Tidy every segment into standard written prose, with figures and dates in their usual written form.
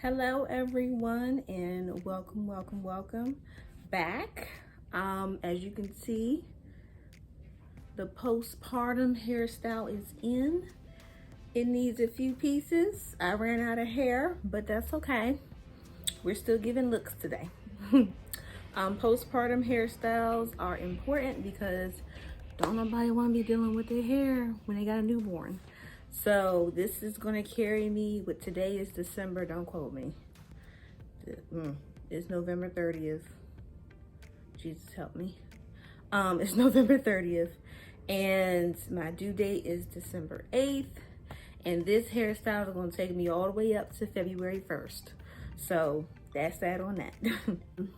Hello everyone, and welcome back. As you can see, the postpartum hairstyle is in. It needs a few pieces. I ran out of hair, but that's okay. We're still giving looks today. Postpartum hairstyles are important because don't nobody want to be dealing with their hair when they got a newborn. So this is going to carry me with today is December, don't quote me. It's November 30th. Jesus help me. It's November 30th and my due date is December 8th. And this hairstyle is going to take me all the way up to February 1st. So that's that on that.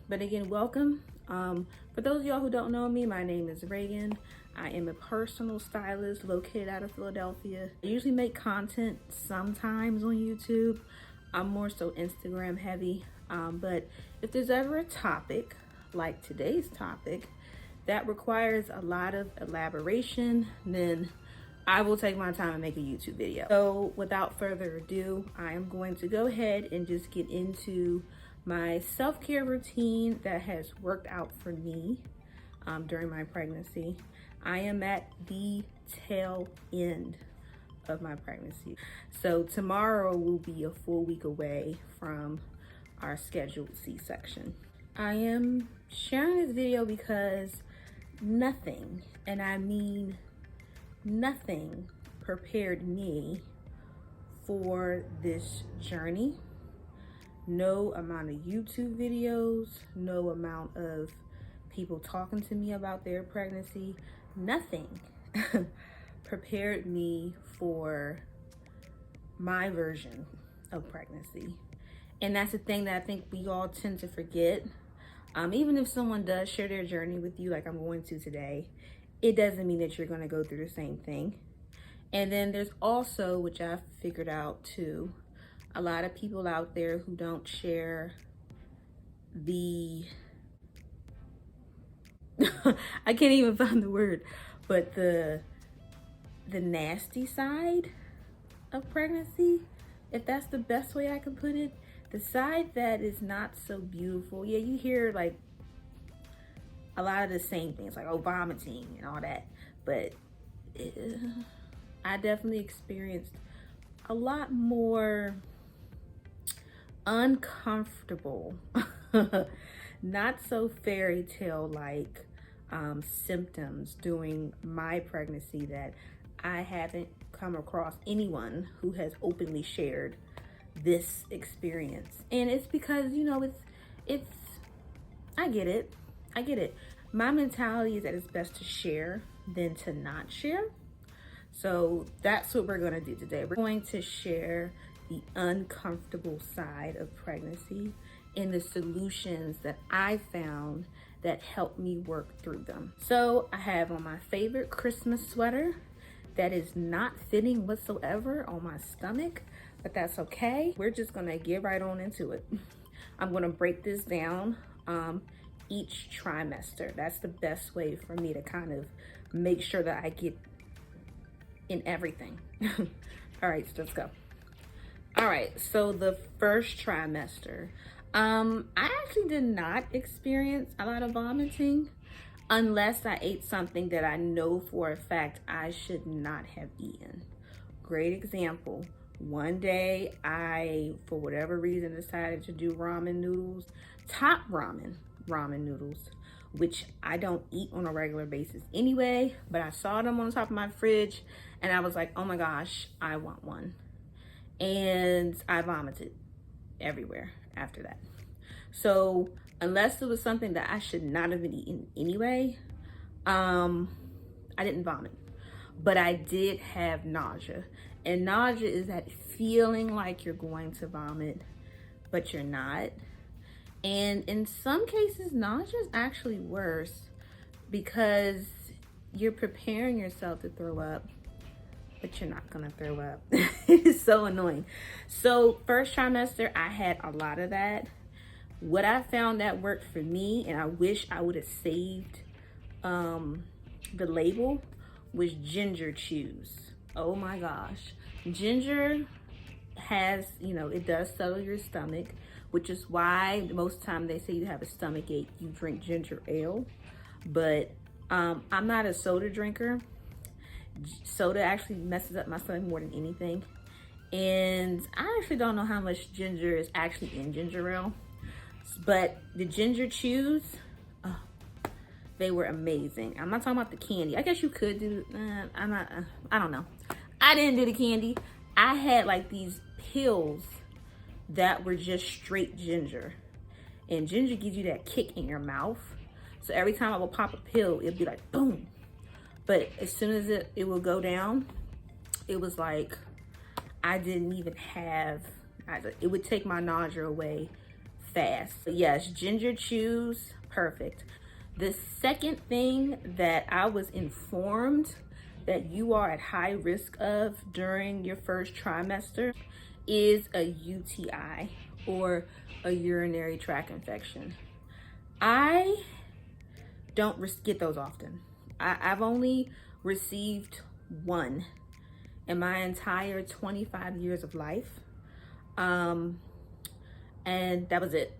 But again, welcome. For those of y'all who don't know me, my name is Reagan. I am a personal stylist located out of Philadelphia. I usually make content sometimes on YouTube. I'm more so Instagram heavy. But if there's ever a topic like today's topic that requires a lot of elaboration, then I will take my time and make a YouTube video. So without further ado, I am going to go ahead and just get into my self-care routine that has worked out for me during my pregnancy. I am at the tail end of my pregnancy. So tomorrow will be a full week away from our scheduled C-section. I am sharing this video because nothing, and I mean nothing, prepared me for this journey. No amount of YouTube videos, no amount of people talking to me about their pregnancy, nothing prepared me for my version of pregnancy. And that's the thing that I think we all tend to forget. Even if someone does share their journey with you, like I'm going to today, it doesn't mean that you're going to go through the same thing. And then there's also, which I've figured out too, a lot of people out there who don't share the I can't even find the word, but the nasty side of pregnancy, if that's the best way I can put it. The side that is not so beautiful. Yeah, you hear like a lot of the same things, like vomiting and all that, but I definitely experienced a lot more uncomfortable, not so fairy tale like symptoms during my pregnancy that I haven't come across anyone who has openly shared this experience. And it's because, you know, it's I get it. My mentality is that it's best to share than to not share. So that's what we're going to do today. We're going to share the uncomfortable side of pregnancy and the solutions that I found that helped me work through them. So I have on my favorite Christmas sweater that is not fitting whatsoever on my stomach, but that's okay. We're just gonna get right on into it. I'm gonna break this down each trimester. That's the best way for me to kind of make sure that I get in everything. All right, so let's go. All right, so the first trimester, I actually did not experience a lot of vomiting unless I ate something that I know for a fact I should not have eaten. Great example. One day I, for whatever reason, decided to do ramen noodles, top ramen noodles, which I don't eat on a regular basis anyway, but I saw them on the top of my fridge and I was like, oh my gosh, I want one. And I vomited everywhere after that. So unless it was something that I should not have been eating anyway, I didn't vomit, but I did have nausea. And nausea is that feeling like you're going to vomit, but you're not. And in some cases, nausea is actually worse because you're preparing yourself to throw up, but you're not gonna throw up. It's so annoying. So first trimester, I had a lot of that. What I found that worked for me, and I wish I would have saved the label, was ginger chews. Oh my gosh. Ginger has, you know, it does settle your stomach, which is why most time they say you have a stomach ache, you drink ginger ale. But I'm not a soda drinker. Soda actually messes up my stomach more than anything. And I actually don't know how much ginger is actually in ginger ale. But the ginger chews, oh, they were amazing. I'm not talking about the candy. I guess you could do, I don't know. I didn't do the candy. I had like these pills that were just straight ginger. And ginger gives you that kick in your mouth. So every time I would pop a pill, it'd be like, boom. But as soon as it will go down, it was like, I didn't even have, it would take my nausea away fast. But yes, ginger chews, perfect. The second thing that I was informed that you are at high risk of during your first trimester is a UTI, or a urinary tract infection. I don't get those often. I've only received one in my entire 25 years of life. And that was it.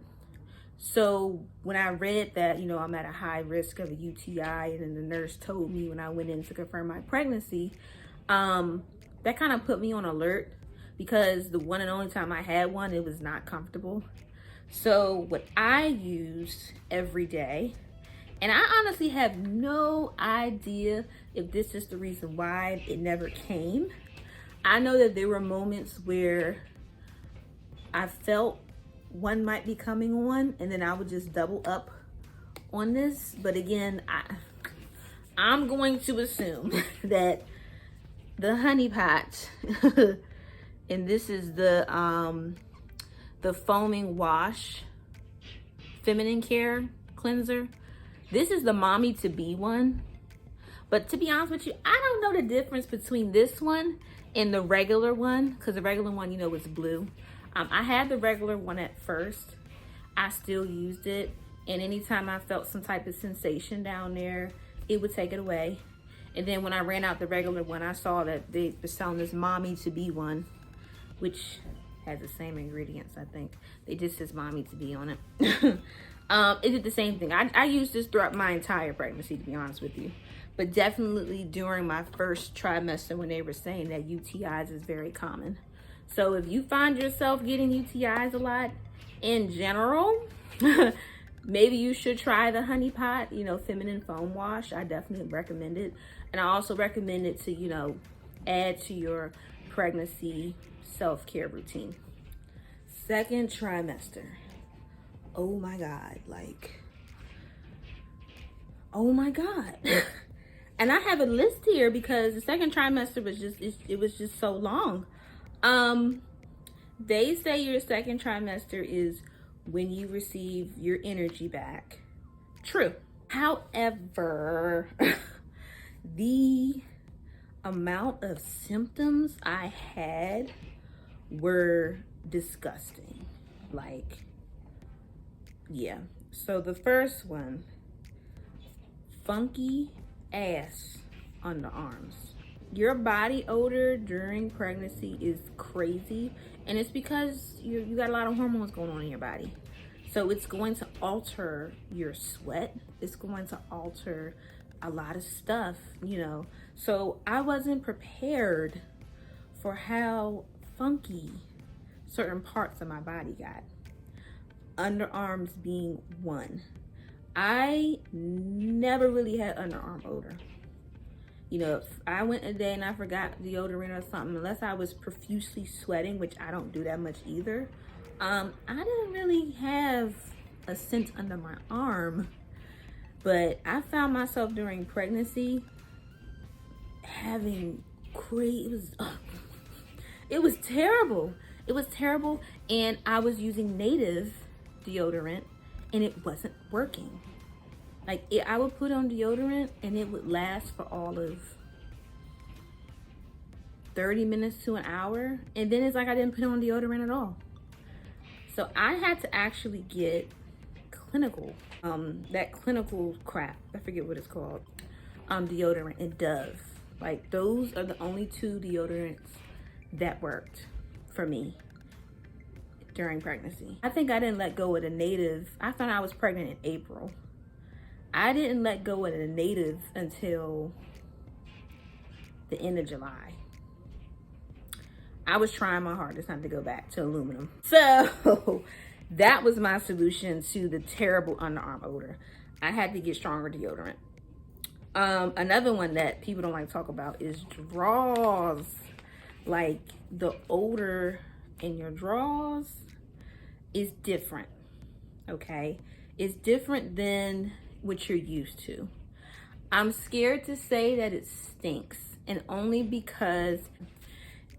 So when I read that, you know, I'm at a high risk of a UTI, and then the nurse told me when I went in to confirm my pregnancy, that kind of put me on alert, because the one and only time I had one, it was not comfortable. So what I use every day, and I honestly have no idea if this is the reason why it never came. I know that there were moments where I felt one might be coming on, and then I would just double up on this. But again, I'm going to assume that the honey pot, and this is the foaming wash feminine care cleanser. This is the mommy to be one. But to be honest with you, I don't know the difference between this one and the regular one, because the regular one, you know, is blue. I had the regular one at first. I still used it, and anytime I felt some type of sensation down there, it would take it away. And then when I ran out the regular one, I saw that they were selling this mommy to be one, which has the same ingredients, I think. They just says mommy to be on it. It did the same thing. I used this throughout my entire pregnancy, to be honest with you. But definitely during my first trimester, when they were saying that UTIs is very common. So if you find yourself getting UTIs a lot in general, maybe you should try the honey pot, you know, feminine foam wash. I definitely recommend it. And I also recommend it to, you know, add to your pregnancy self-care routine. Second trimester. Oh my God, like, oh my God. And I have a list here because the second trimester was just, it was just so long. They say your second trimester is when you receive your energy back. True. However, the amount of symptoms I had were disgusting. Like, yeah. So the first one, funky ass underarms. Your body odor during pregnancy is crazy, and it's because you got a lot of hormones going on in your body. So it's going to alter your sweat. It's going to alter a lot of stuff, you know. So I wasn't prepared for how funky certain parts of my body got. Underarms being one. I never really had underarm odor. You know, if I went a day and I forgot deodorant or something, unless I was profusely sweating, which I don't do that much either, I didn't really have a scent under my arm. But I found myself during pregnancy having it was terrible. It was terrible, and I was using native deodorant, and it wasn't working. Like, I would put on deodorant, and it would last for all of 30 minutes to an hour, and then it's like I didn't put on deodorant at all. So I had to actually get clinical, that clinical crap, I forget what it's called, deodorant and Dove. Like, those are the only two deodorants that worked for me during pregnancy. I think I didn't let go of the native. I found I was pregnant in April. I didn't let go of the native until the end of July. I was trying my hardest not to go back to aluminum. So that was my solution to the terrible underarm odor. I had to get stronger deodorant. Another one that people don't like to talk about is drawers. Like, the odor in your drawers is different, okay? It's different than what you're used to. I'm scared to say that it stinks, and only because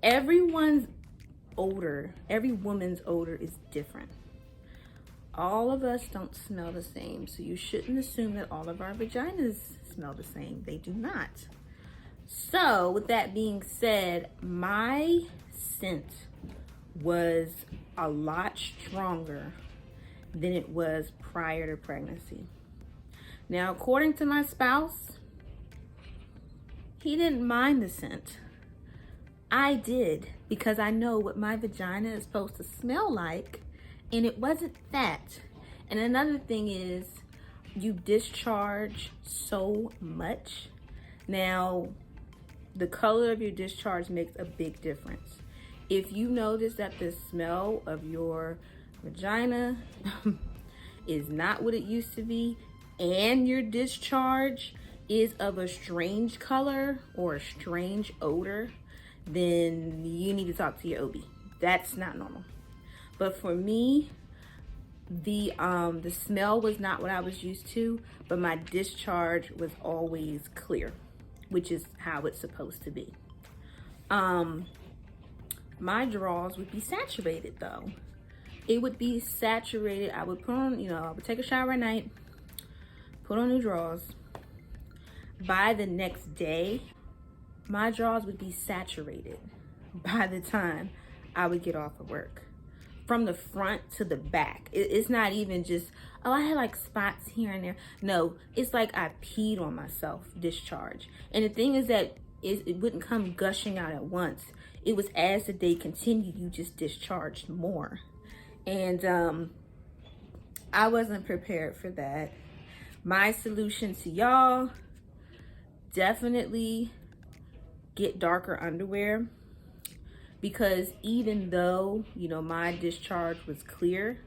everyone's odor, every woman's odor is different. All of us don't smell the same, so you shouldn't assume that all of our vaginas smell the same. They do not. So with that being said, my scent was a lot stronger than it was prior to pregnancy. Now, according to my spouse, he didn't mind the scent. I did, because I know what my vagina is supposed to smell like, and it wasn't that. And another thing is, you discharge so much. Now, the color of your discharge makes a big difference. If you notice that the smell of your vagina is not what it used to be, and your discharge is of a strange color or a strange odor, then you need to talk to your OB. That's not normal. But for me, the smell was not what I was used to, but my discharge was always clear, which is how it's supposed to be. My drawers would be saturated though. It would be saturated. I would put on, I would take a shower at night, put on new drawers. By the next day, my drawers would be saturated by the time I would get off of work. From the front to the back. It's not even just, oh, I had like spots here and there. No, it's like I peed on myself, discharge. And the thing is that it wouldn't come gushing out at once. It was as the day continued, you just discharged more. And I wasn't prepared for that. My solution to y'all, definitely get darker underwear. Because even though, my discharge was clear,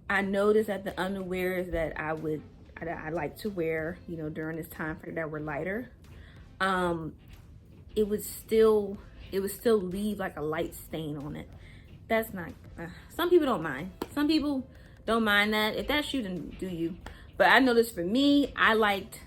I noticed that the underwears that I like to wear, during this time frame that were lighter, it would still leave like a light stain on it. That's not, some people don't mind. Some people don't mind that. If that's you, then do you. But I noticed for me, I liked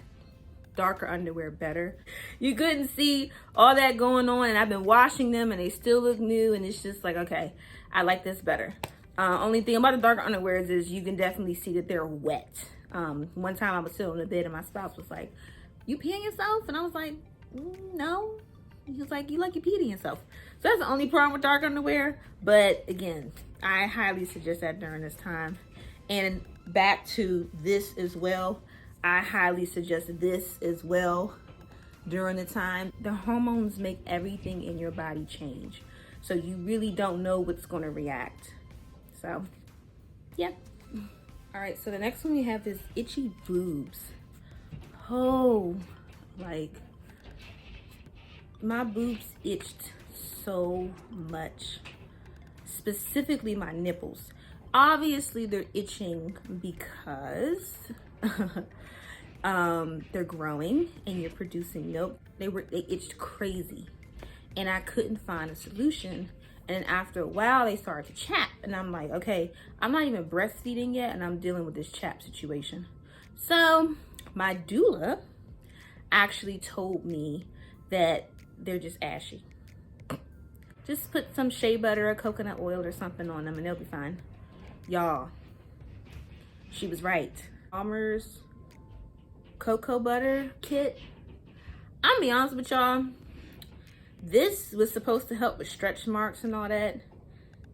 darker underwear better. You couldn't see all that going on, and I've been washing them and they still look new, and it's just like, okay, I like this better. Only thing about the darker underwears is you can definitely see that they're wet. One time I was sitting on the bed and my spouse was like, you peeing yourself? And I was like, no. He was like, you like you peeing yourself. So that's the only problem with dark underwear. But again, I highly suggest that during this time. And back to this as well, I highly suggest this as well during the time. The hormones make everything in your body change. So you really don't know what's going to react. So, yeah. All right, so the next one we have is itchy boobs. Oh, like, my boobs itched so much. Specifically my nipples. Obviously, they're itching because they're growing and you're producing milk. They itched crazy, and I couldn't find a solution. And after a while, they started to chap, and I'm like, okay, I'm not even breastfeeding yet, and I'm dealing with this chap situation. So my doula actually told me that they're just ashy. Just put some shea butter or coconut oil or something on them, and they'll be fine. Y'all, she was right. Palmer's cocoa butter kit. I'm gonna be honest with y'all. This was supposed to help with stretch marks and all that.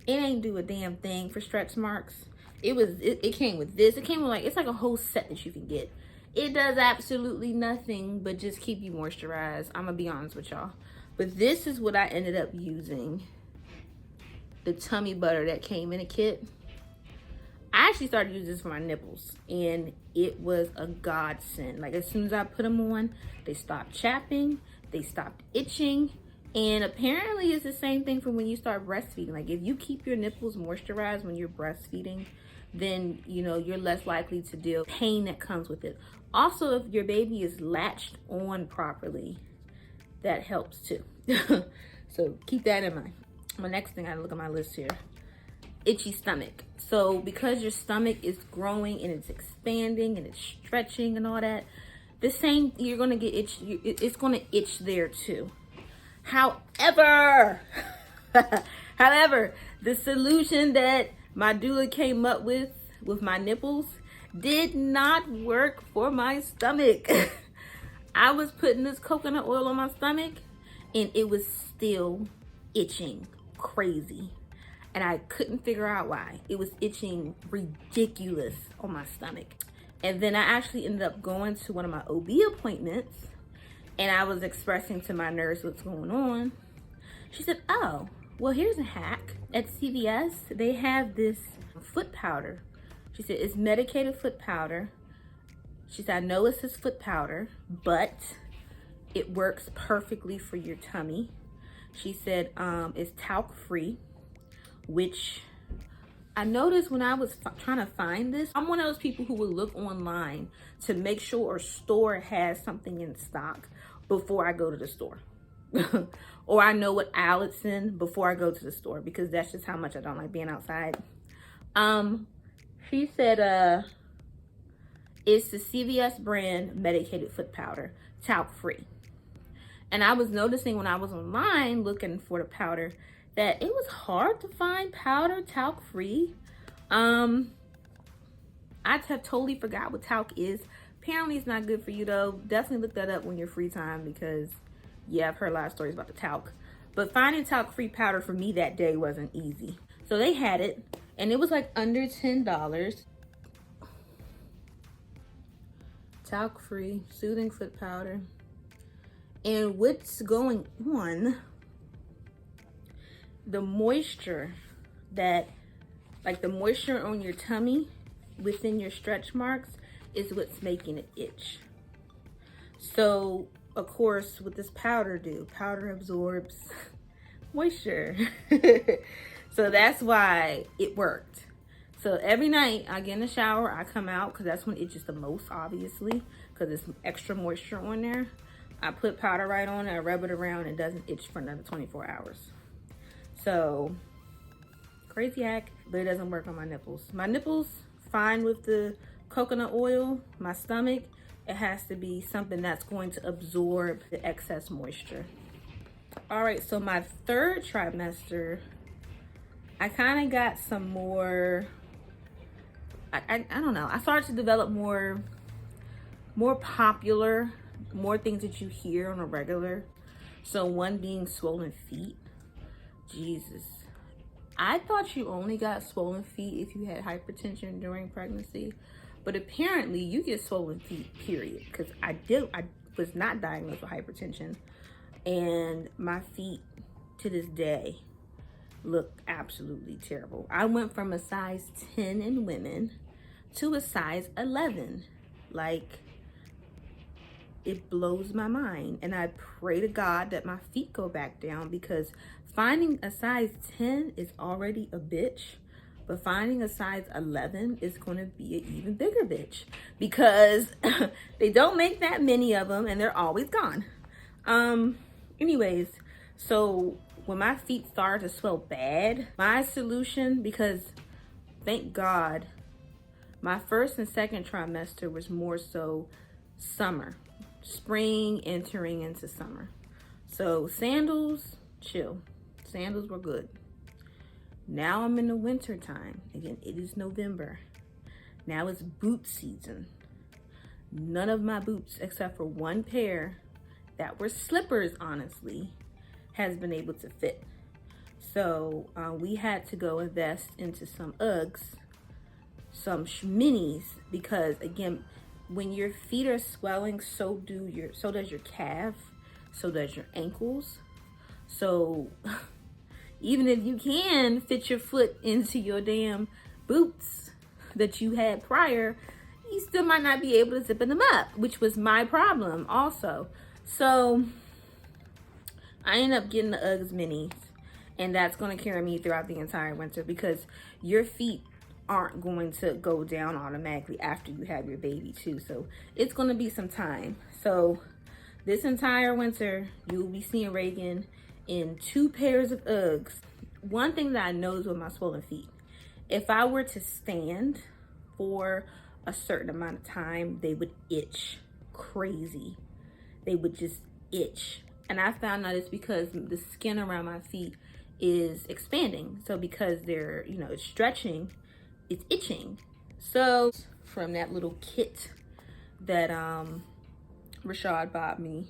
It ain't do a damn thing for stretch marks. It came with this. It came with it's like a whole set that you can get. It does absolutely nothing but just keep you moisturized. I'm gonna be honest with y'all. But this is what I ended up using the tummy butter that came in a kit. I actually started using this for my nipples, and it was a godsend. Like, as soon as I put them on, they stopped chapping, they stopped itching, and apparently it's the same thing for when you start breastfeeding. Like, if you keep your nipples moisturized when you're breastfeeding, then, you know, you're less likely to deal with pain that comes with it. Also, if your baby is latched on properly, that helps too. So keep that in mind. My next thing, I look at my list here. Itchy stomach. So because your stomach is growing and it's expanding and it's stretching and all that, the same, you're gonna get itch. It's gonna itch there too. However, the solution that my doula came up with my nipples did not work for my stomach. I was putting this coconut oil on my stomach and it was still itching crazy. And I couldn't figure out why. It was itching ridiculous on my stomach. And then I actually ended up going to one of my OB appointments, and I was expressing to my nurse what's going on. She said, oh, well, here's a hack. At CVS, they have this foot powder. She said, it's medicated foot powder. She said, I know it says foot powder, but it works perfectly for your tummy. She said, it's talc free, which I noticed when I was trying to find this. I'm one of those people who will look online to make sure a store has something in stock before I go to the store. Or I know what aisle it's in before I go to the store, because that's just how much I don't like being outside. She said, it's the CVS brand medicated foot powder, talc free. And I was noticing when I was online looking for the powder that it was hard to find powder talc free. I have totally forgot what talc is. Apparently it's not good for you though. Definitely look that up when you're free time, because yeah, I've heard a lot of stories about the talc. But finding talc free powder for me that day wasn't easy. So they had it, and it was like under $10. Talc free soothing foot powder. And what's going on, the moisture like the moisture on your tummy within your stretch marks is what's making it itch. So of course, what does powder do? Powder absorbs moisture. So that's why it worked. So every night I get in the shower, I come out, because that's when it itches the most, obviously, because it's extra moisture on there. I put powder right on it, I rub it around, and it doesn't itch for another 24 hours. So, crazy hack, but it doesn't work on my nipples. My nipples, fine with the coconut oil. My stomach, it has to be something that's going to absorb the excess moisture. All right, so my third trimester, I kind of got some more, I don't know. I started to develop more popular, more things that you hear on a regular. So one being swollen feet. Jesus. I thought you only got swollen feet if you had hypertension during pregnancy, but apparently you get swollen feet, period. Because I was not diagnosed with hypertension, and my feet to this day look absolutely terrible. I went from a size 10 in women to a size 11. Like, it blows my mind, and I pray to God that my feet go back down, because finding a size 10 is already a bitch, but finding a size 11 is going to be an even bigger bitch, because they don't make that many of them and they're always gone. Anyways, so when my feet started to swell bad, my solution, because thank God my first and second trimester was more so summer, spring entering into summer. So sandals, chill. Sandals were good. Now I'm in the winter time. Again, it is November. Now it's boot season. None of my boots, except for one pair that were slippers, honestly, has been able to fit. So we had to go invest into some Uggs, some minis, because again, when your feet are swelling, so does your calf, so does your ankles. So even if you can fit your foot into your damn boots that you had prior, you still might not be able to zip them up, which was my problem also. So I ended up getting the Uggs minis, and that's going to carry me throughout the entire winter, because your feet aren't going to go down automatically after you have your baby too. So it's going to be some time. So this entire winter, you'll be seeing Reagan in 2 pairs of Uggs. One thing that I know is with my swollen feet, if I were to stand for a certain amount of time, they would itch crazy. They would just itch. And I found out it's because the skin around my feet is expanding. So because they're, you know, it's stretching, it's itching. So from that little kit that Rashad bought me,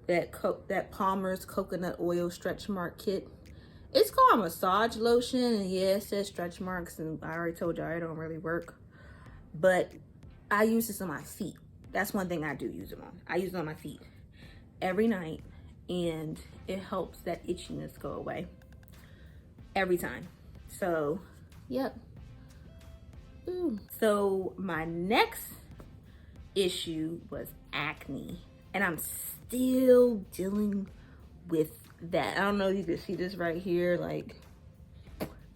that Palmer's coconut oil stretch mark kit. It's called massage lotion, and yeah, it says stretch marks, and I already told y'all it don't really work. But I use this on my feet. That's one thing I do use it on. I use it on my feet every night, and it helps that itchiness go away every time. So, yep. Ooh. So my next issue was acne, and I'm still dealing with that. I don't know if you can see this right here. Like,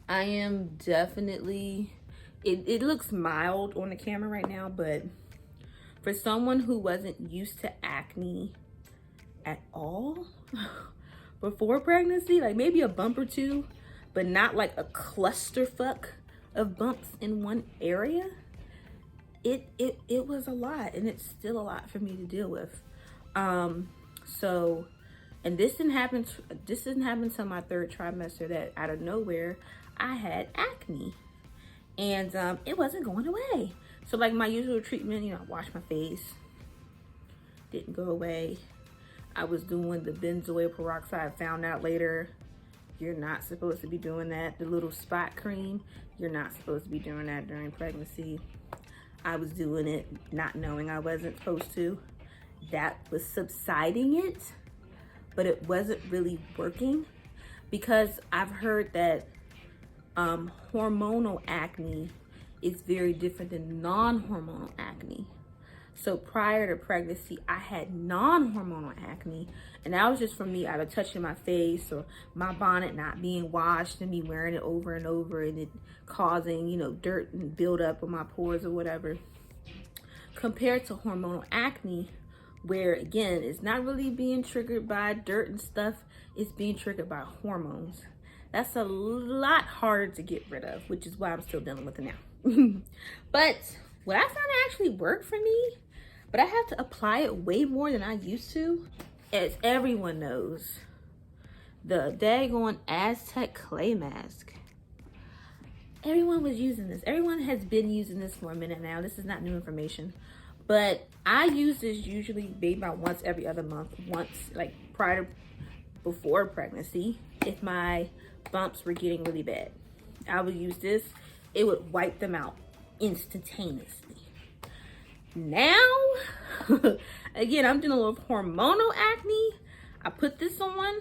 I am definitely, it looks mild on the camera right now, but for someone who wasn't used to acne at all before pregnancy, like maybe a bump or two, but not like a clusterfuck of bumps in one area, it was a lot, and it's still a lot for me to deal with. So, and this didn't happen until my 3rd trimester, that out of nowhere I had acne, and it wasn't going away. So like my usual treatment, you know, I washed my face, didn't go away. I was doing the benzoyl peroxide, found out later you're not supposed to be doing that. The little spot cream, you're not supposed to be doing that during pregnancy. I was doing it not knowing I wasn't supposed to. That was subsiding it, but it wasn't really working, because I've heard that hormonal acne is very different than non-hormonal acne. So prior to pregnancy, I had non-hormonal acne, and that was just from me either touching my face or my bonnet not being washed and me wearing it over and over, and it causing, you know, dirt and build up in my pores or whatever. Compared to hormonal acne, where again, it's not really being triggered by dirt and stuff, it's being triggered by hormones. That's a lot harder to get rid of, which is why I'm still dealing with it now. But what I found actually worked for me, but I have to apply it way more than I used to, as everyone knows, the daggone Aztec clay mask. Everyone was using this. Everyone has been using this for a minute now. This is not new information. But I use this usually maybe about once every other month. Once, like before pregnancy, if my bumps were getting really bad, I would use this. It would wipe them out instantaneously. Now, again, I'm dealing with hormonal acne. I put this on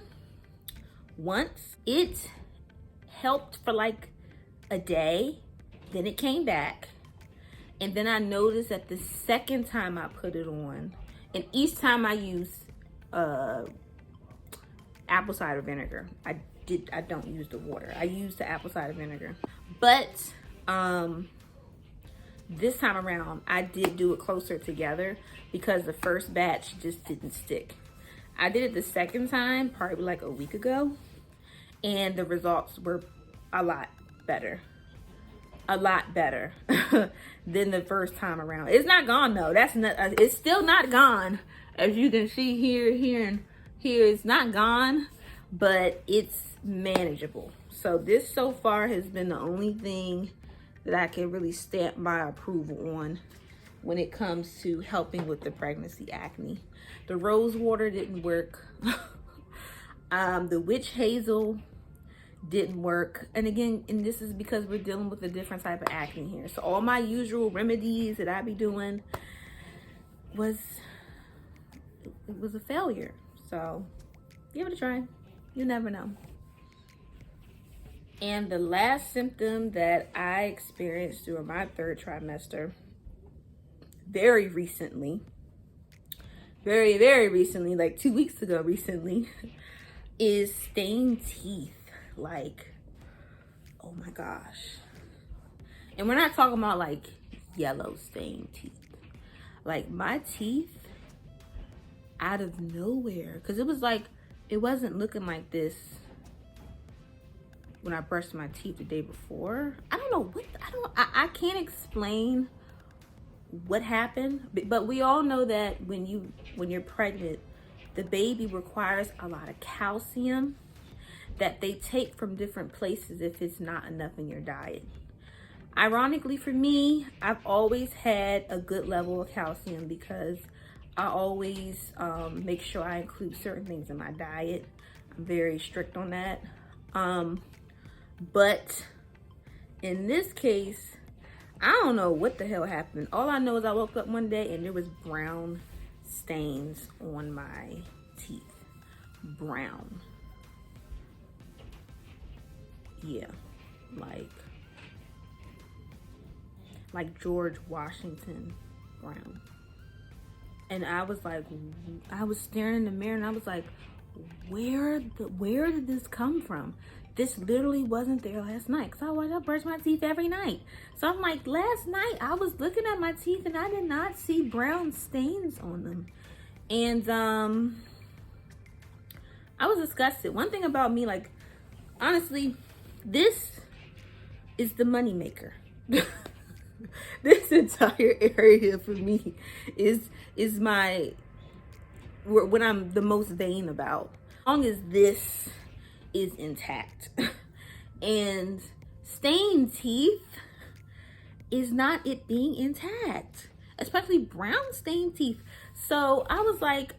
once. It helped for like a day, then it came back, and then I noticed that the second time I put it on, and each time I use apple cider vinegar. I don't use the water. I use the apple cider vinegar. But this time around, I did do it closer together because the first batch just didn't stick. I did it the second time, probably like a week ago, and the results were a lot better. A lot better than the first time around. It's not gone though. It's still not gone. As you can see here, it's not gone, but it's manageable. So this so far has been the only thing that I can really stamp my approval on when it comes to helping with the pregnancy acne. The rose water didn't work. The witch hazel didn't work. And again, and this is because we're dealing with a different type of acne here. So all my usual remedies that I be doing was a failure. So give it a try. You never know. And the last symptom that I experienced during my 3rd trimester, very recently, very recently, like 2 weeks ago recently, is stained teeth. Like, oh my gosh. And we're not talking about like yellow stained teeth. Like my teeth, out of nowhere, because it was like, it wasn't looking like this when I brushed my teeth the day before. I don't know what, I can't explain what happened, but we all know that when you're pregnant, the baby requires a lot of calcium that they take from different places if it's not enough in your diet. Ironically for me, I've always had a good level of calcium because I always make sure I include certain things in my diet. I'm very strict on that. But in this case, I don't know what the hell happened. All I know is I woke up one day and there was brown stains on my teeth. Brown. Yeah, like George Washington brown. And I was like, I was staring in the mirror and I was like, where did this come from? This literally wasn't there last night, because I brush my teeth every night. So I'm like, last night I was looking at my teeth and I did not see brown stains on them. And I was disgusted. One thing about me, like, honestly, this is the money maker. This entire area for me is my, what I'm the most vain about. As long as this is intact. And stained teeth is not it being intact, especially brown stained teeth. So I was like,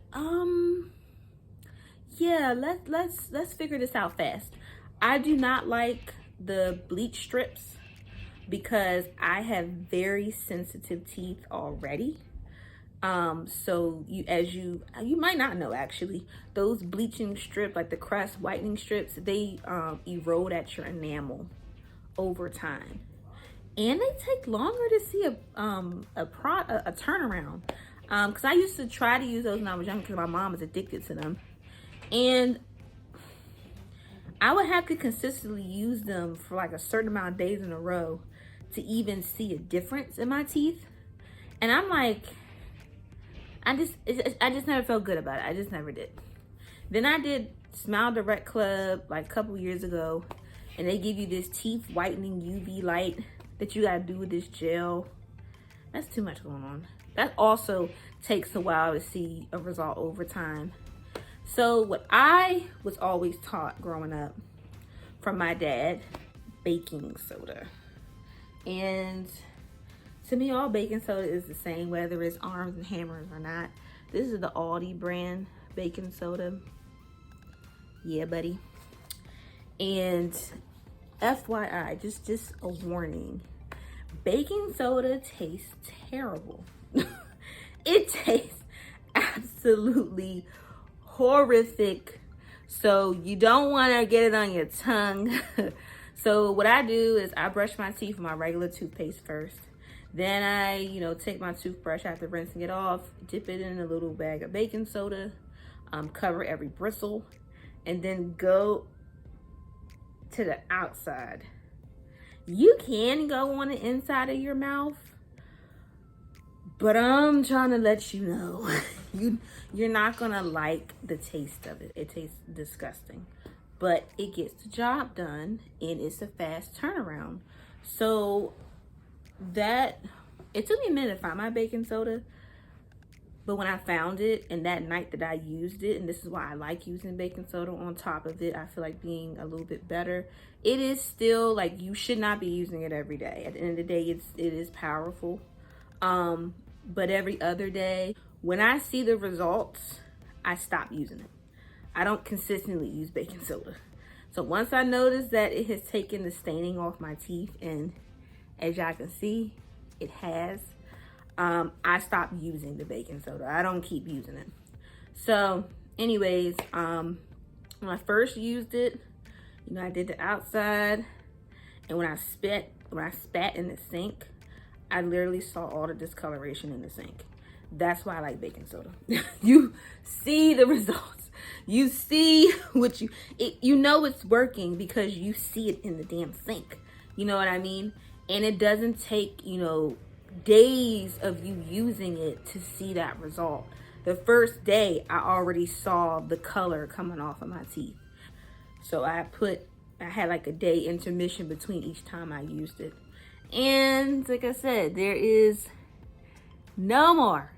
yeah, let's figure this out fast. I do not like the bleach strips because I have very sensitive teeth already. So you might not know, actually, those bleaching strips, like the crest whitening strips, they erode at your enamel over time, and they take longer to see a turnaround. Because I used to try to use those when I was young because my mom was addicted to them, and I would have to consistently use them for like a certain amount of days in a row to even see a difference in my teeth. And I'm like, I just never felt good about it. I just never did. Then I did Smile Direct Club like a couple years ago, and they give you this teeth whitening UV light that you gotta do with this gel. That's too much going on. That also takes a while to see a result over time. So what I was always taught growing up from my dad, baking soda. And to me, all baking soda is the same, whether it's Arms and Hammers or not. This is the Aldi brand baking soda. Yeah, buddy. And FYI, just a warning. Baking soda tastes terrible. It tastes absolutely horrific. So you don't want to get it on your tongue. So what I do is I brush my teeth with my regular toothpaste first. Then I, take my toothbrush after rinsing it off, dip it in a little bag of baking soda, cover every bristle, and then go to the outside. You can go on the inside of your mouth, but I'm trying to let you know, you're not gonna like the taste of it. It tastes disgusting, but it gets the job done, and it's a fast turnaround. So it took me a minute to find my baking soda, but when I found it, and that night that I used it, and this is why I like using baking soda on top of it, I feel like being a little bit better. It is still, like, you should not be using it every day. At the end of the day, it is powerful. But every other day, when I see the results, I stop using it. I don't consistently use baking soda. So once I notice that it has taken the staining off my teeth, and as y'all can see, it has, I stopped using the baking soda. I don't keep using it. So anyways, when I first used it, You know, I did the outside, and when I spat in the sink, I literally saw all the discoloration in the sink. That's why I like baking soda. You see the results. You see what you know it's working because you see it in the damn sink. You know what I mean? And it doesn't take, you know, days of you using it to see that result. The first day, I already saw the color coming off of my teeth. So I had like a day intermission between each time I used it. And like I said, there is no more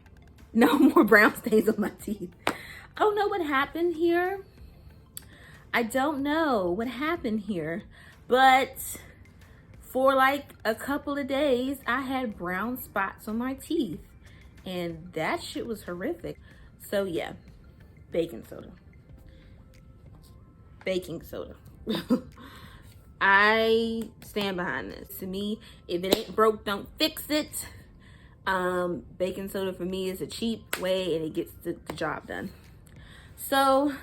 brown stains on my teeth. I don't know what happened here. I don't know what happened here, but for like a couple of days, I had brown spots on my teeth, and that shit was horrific. So yeah, baking soda. Baking soda. I stand behind this. To me, if it ain't broke, don't fix it. Baking soda for me is a cheap way, and it gets the job done. So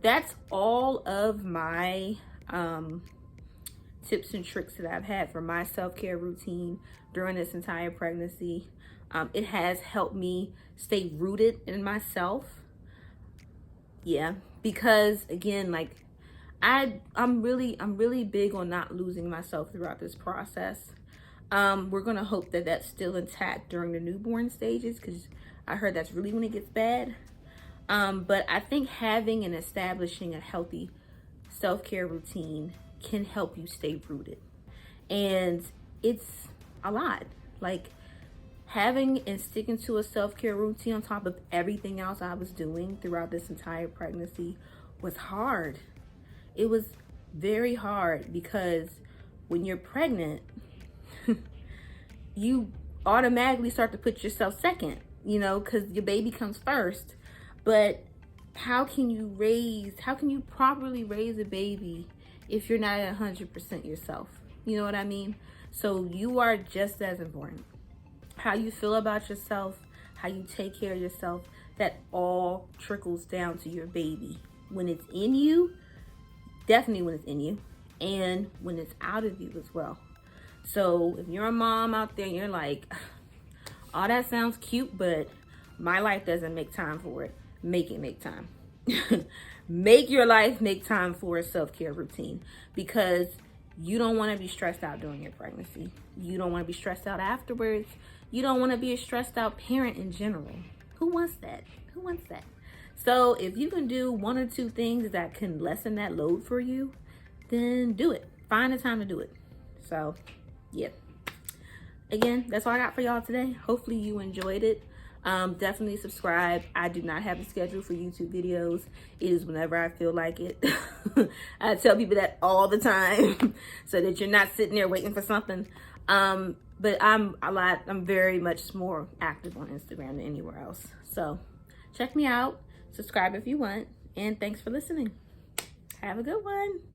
that's all of my tips and tricks that I've had for my self-care routine during this entire pregnancy. It has helped me stay rooted in myself. Yeah, because again, like I'm really big on not losing myself throughout this process. We're gonna hope that that's still intact during the newborn stages, because I heard that's really when it gets bad. But I think having and establishing a healthy self-care routine can help you stay rooted. And it's a lot. Like, having and sticking to a self-care routine on top of everything else I was doing throughout this entire pregnancy was hard. It was very hard, because when you're pregnant, you automatically start to put yourself second, you know, because your baby comes first. But how can you properly raise a baby if you're not at 100% yourself? You know what I mean? So you are just as important. How you feel about yourself, how you take care of yourself, that all trickles down to your baby. When it's in you, definitely when it's in you, and when it's out of you as well. So if you're a mom out there and you're like, oh, that sounds cute, but my life doesn't make time for it, make it make time. Make your life make time for a self-care routine, because you don't want to be stressed out during your pregnancy. You don't want to be stressed out afterwards. You don't want to be a stressed out parent in general. Who wants that? Who wants that? So if you can do one or two things that can lessen that load for you, then do it. Find the time to do it. So yeah. Again, that's all I got for y'all today. Hopefully you enjoyed it. Definitely subscribe. I do not have a schedule for YouTube videos. It is whenever I feel like it. I tell people that all the time so that you're not sitting there waiting for something. But I'm very much more active on Instagram than anywhere else. So check me out. Subscribe if you want. And thanks for listening. Have a good one.